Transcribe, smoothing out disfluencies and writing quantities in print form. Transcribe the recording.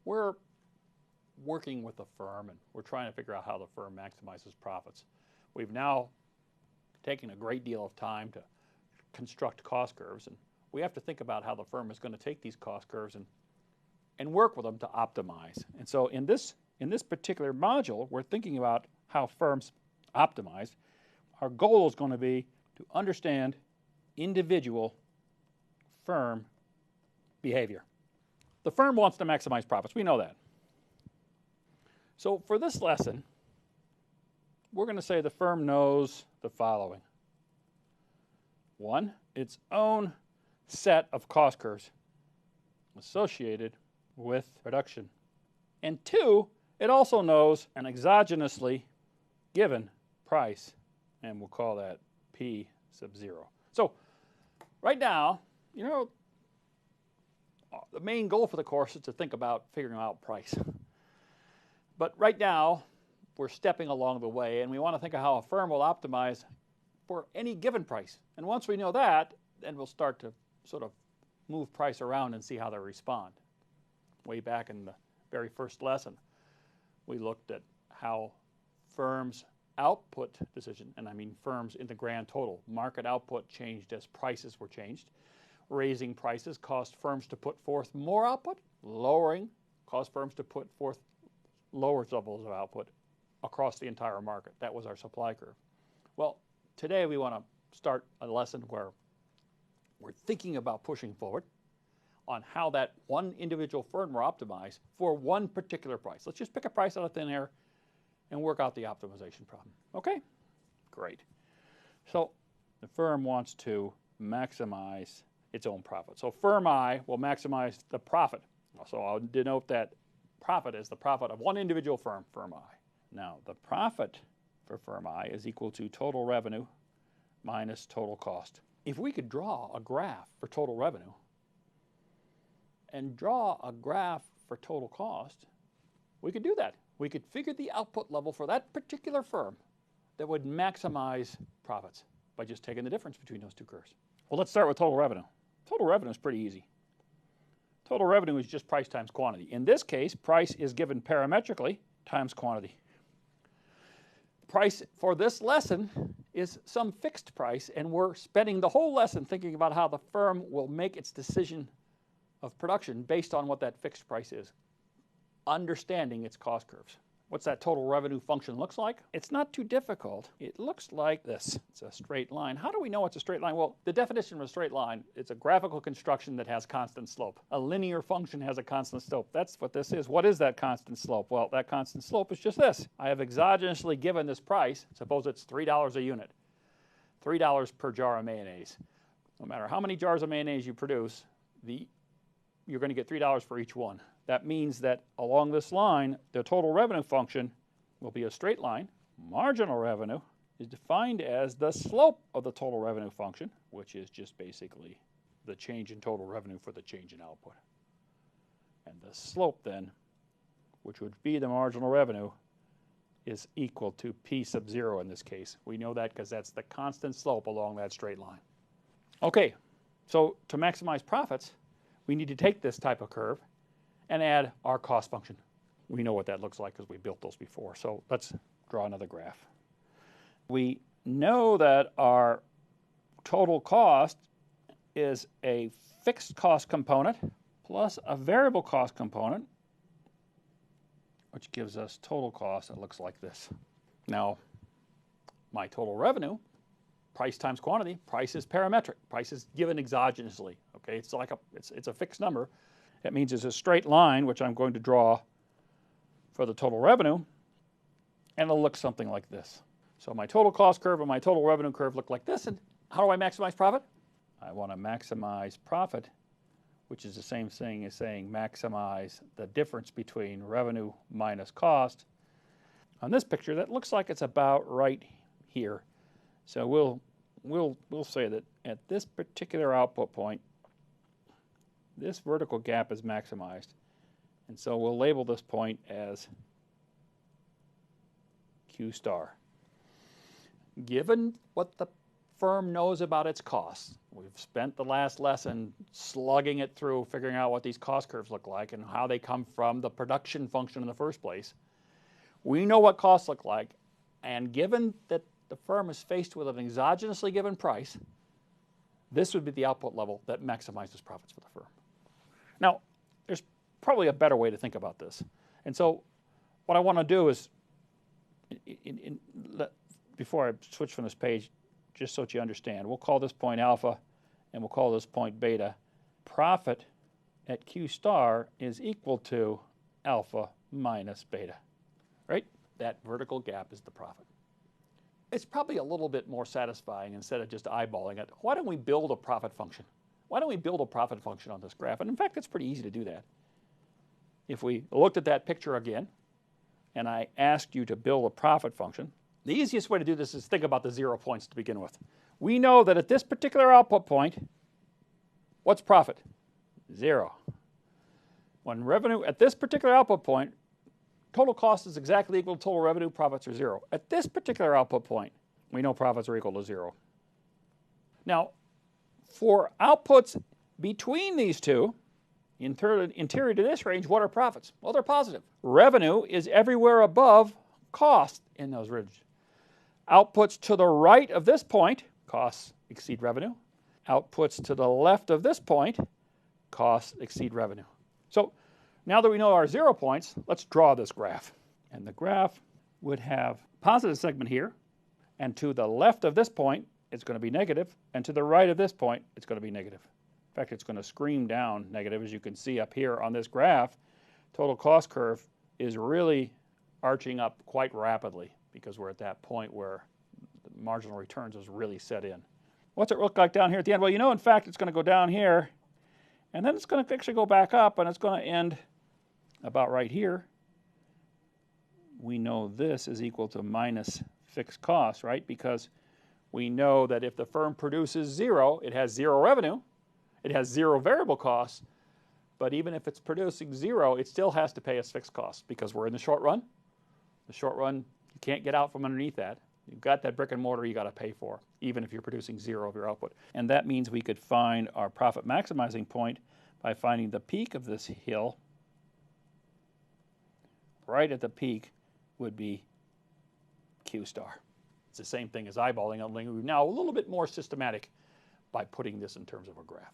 we're working with the firm and we're trying to figure out how the firm maximizes profits. We've now taken a great deal of time to construct cost curves, and we have to think about how the firm is going to take these cost curves and work with them to optimize. And so in this particular module, we're thinking about how firms optimize. Our goal is going to be to understand individual firm behavior. The firm wants to maximize profits. We know that. So for this lesson, we're going to say the firm knows the following. One, its own set of cost curves associated with production. And two, it also knows an exogenously given price, and we'll call that P sub 0. So right now, you know, the main goal for the course is to think about figuring out price. But right now, we're stepping along the way, and we want to think of how a firm will optimize for any given price. And once we know that, then we'll start to sort of move price around and see how they respond. Way back in the very first lesson, we looked at how firms' output decision, and I mean firms in the grand total, market output changed as prices were changed. Raising prices caused firms to put forth more output. Lowering caused firms to put forth lower levels of output across the entire market. That was our supply curve. Well, today we want to start a lesson where we're thinking about pushing forward on how that one individual firm will optimize for one particular price. Let's just pick a price out of thin air and work out the optimization problem. Okay? Great. So the firm wants to maximize its own profit. So firm I will maximize the profit. So I'll denote that profit as the profit of one individual firm, firm I. Now, the profit for firm I is equal to total revenue minus total cost. If we could draw a graph for total revenue and draw a graph for total cost, we could do that. We could figure the output level for that particular firm that would maximize profits by just taking the difference between those two curves. Well, let's start with total revenue. Total revenue is pretty easy. Total revenue is just price times quantity. In this case, price is given parametrically times quantity. Price for this lesson is some fixed price, and we're spending the whole lesson thinking about how the firm will make its decision of production based on what that fixed price is, understanding its cost curves. What's that total revenue function looks like? It's not too difficult. It looks like this. It's a straight line. How do we know it's a straight line? Well, the definition of a straight line, it's a graphical construction that has constant slope. A linear function has a constant slope. That's what this is. What is that constant slope? Well, that constant slope is just this. I have exogenously given this price. Suppose it's $3 a unit. $3 per jar of mayonnaise. No matter how many jars of mayonnaise you produce, you're going to get $3 for each one. That means that along this line, the total revenue function will be a straight line. Marginal revenue is defined as the slope of the total revenue function, which is just basically the change in total revenue for the change in output. And the slope then, which would be the marginal revenue, is equal to P sub 0 in this case. We know that because that's the constant slope along that straight line. Okay, so to maximize profits, we need to take this type of curve and add our cost function. We know what that looks like because we built those before. So let's draw another graph. We know that our total cost is a fixed cost component plus a variable cost component, which gives us total cost that looks like this. Now, my total revenue, price times quantity, price is parametric. Price is given exogenously. Okay, it's like it's a fixed number. That means it's a straight line, which I'm going to draw for the total revenue, and it'll look something like this. So my total cost curve and my total revenue curve look like this. And how do I maximize profit? I want to maximize profit, which is the same thing as saying maximize the difference between revenue minus cost. On this picture, that looks like it's about right here. So we'll say that at this particular output point, this vertical gap is maximized. And so we'll label this point as Q star. Given what the firm knows about its costs. We've spent the last lesson slugging it through, figuring out what these cost curves look like and how they come from the production function in the first place. We know what costs look like, and given that the firm is faced with an exogenously given price, this would be the output level that maximizes profits for the firm. Now, there's probably a better way to think about this. And so what I want to do is, before I switch from this page, just so that you understand, we'll call this point alpha and we'll call this point beta. Profit at Q star is equal to alpha minus beta, right? That vertical gap is the profit. It's probably a little bit more satisfying instead of just eyeballing it. Why don't we build a profit function? Why don't we build a profit function on this graph? And in fact, it's pretty easy to do that. If we looked at that picture again, and I asked you to build a profit function, the easiest way to do this is think about the 0 points to begin with. We know that at this particular output point, what's profit? 0. When revenue at this particular output point, total cost is exactly equal to total revenue, profits are 0. At this particular output point, we know profits are equal to 0. Now, for outputs between these two, interior to this range, what are profits? Well, they're positive. Revenue is everywhere above cost in those ranges. Outputs to the right of this point, costs exceed revenue. Outputs to the left of this point, costs exceed revenue. So now that we know our 0 points, let's draw this graph. And the graph would have positive segment here, and to the left of this point, it's going to be negative, and to the right of this point, it's going to be negative. In fact, it's going to scream down negative. As you can see up here on this graph, total cost curve is really arching up quite rapidly because we're at that point where the marginal returns has really set in. What's it look like down here at the end? Well, you know, in fact, it's going to go down here, and then it's going to actually go back up, and it's going to end about right here. We know this is equal to minus fixed costs, right? Because we know that if the firm produces 0, it has 0 revenue, it has 0 variable costs, but even if it's producing 0, it still has to pay us fixed costs because we're in the short run. The short run, you can't get out from underneath that. You've got that brick and mortar you got to pay for, even if you're producing 0 of your output. And that means we could find our profit maximizing point by finding the peak of this hill. Right at the peak would be Q star. It's the same thing as eyeballing it, only now a little bit more systematic by putting this in terms of a graph.